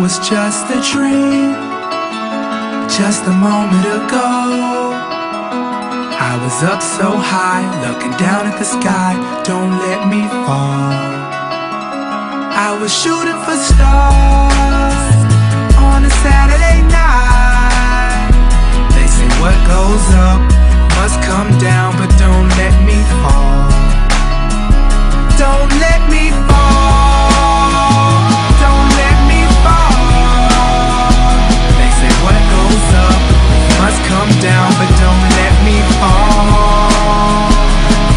was just a dream, just a moment ago. I was up so high, looking down at the sky. Don't let me fall. I was shooting for stars on a Saturday night. They say what goes up must come down, but don't let me fall. Don't let me fall. Don't let me fall. They say what goes up must come down, but don't let me fall.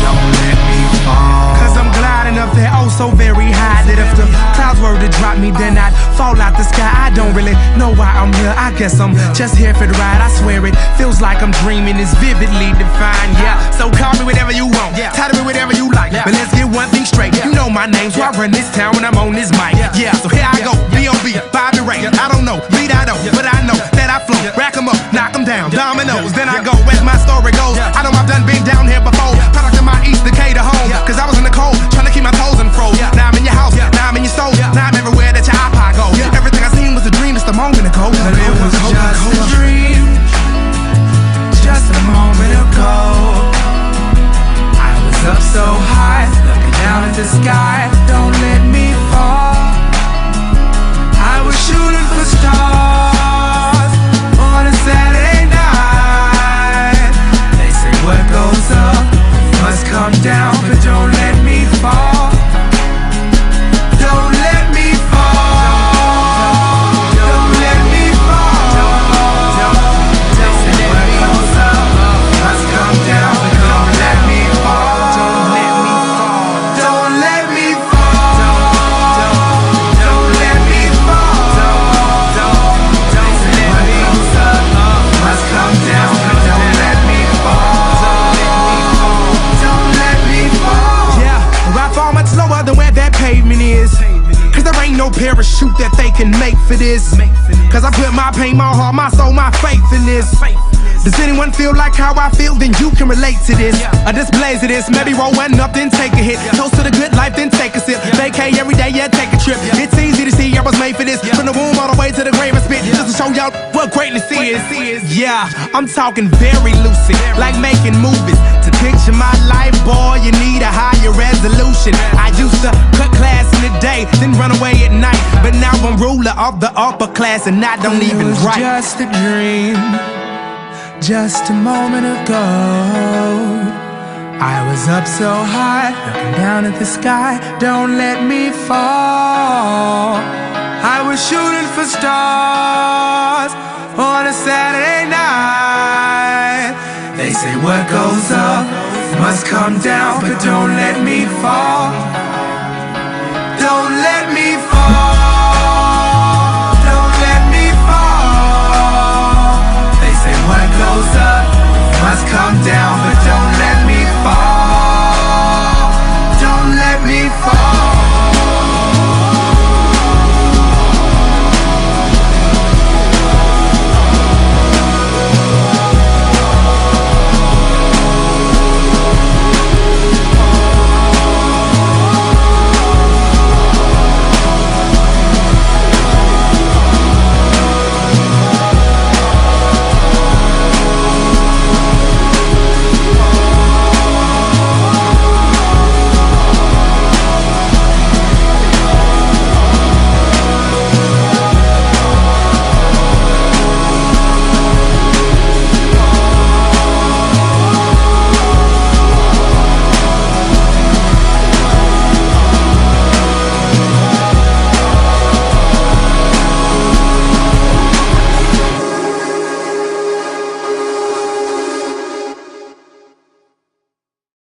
Don't let me fall. 'Cause I'm gliding up there oh so very high, that if the clouds were to drop me, then I'd fall out the sky. I don't really know why I'm here. I guess I'm just here for the ride. I swear it feels like I'm dreaming. It's vividly defined. Yeah, so call me whatever you want, title me whatever you like, but let's get one thing straight. You know my name, so I run this town when I'm on this mic. Yeah, so here I go, B.O.B., Bobby Ray. I don't know, lead I don't, but I know that I flow. Rack 'em up, knock 'em down, dominoes. Then I go, as my story goes. I know I've done been down here before. Product of my East Decatur home, 'cause I was in the cold, trying to keep my toes in froze. Now I'm in your house, now I'm in your soul, now I'm everywhere that your iPod go. Everything I seen was a dream just a moment ago. But it was just a dream, just a moment ago. I was up so high, looking down at the sky. Don't let me fall. I was shooting for stars on a Saturday night. They say what goes up must come down, but don't let me fall. Don't let me fall. Don't let me fall. They say what goes up must come down, but don't let me fall. Don't let me fall. Don't let me fall. Don't let me fall. They say what goes up must come down, but don't let me fall. Don't let me fall. Yeah, I fall much lower than where that pavement is. 'Cause there ain't no parachute that they can make for this. 'Cause I put my pain, my heart, my soul, my faith in this. Does anyone feel like how I feel? Then you can relate to this. A display of this, maybe roll one up, then take a hit. Toast to the good life, then take a sip. Vacay every day, yeah, take a trip. It's easy to see I was made for this. From the womb all the way to the grave and spit, just to show y'all what greatness is. Yeah, I'm talking very lucid, like making movies. To picture my life, boy, you need a higher resolution. I used to cut class in the day, then run away at night. But now I'm ruler of the upper class, and I don't even write. It was just a dream, just a moment ago. I was up so high, looking down at the sky. Don't let me fall. I was shooting for stars on a Saturday night. They say what goes up must come down, but don't let me fall. Don't let me fall.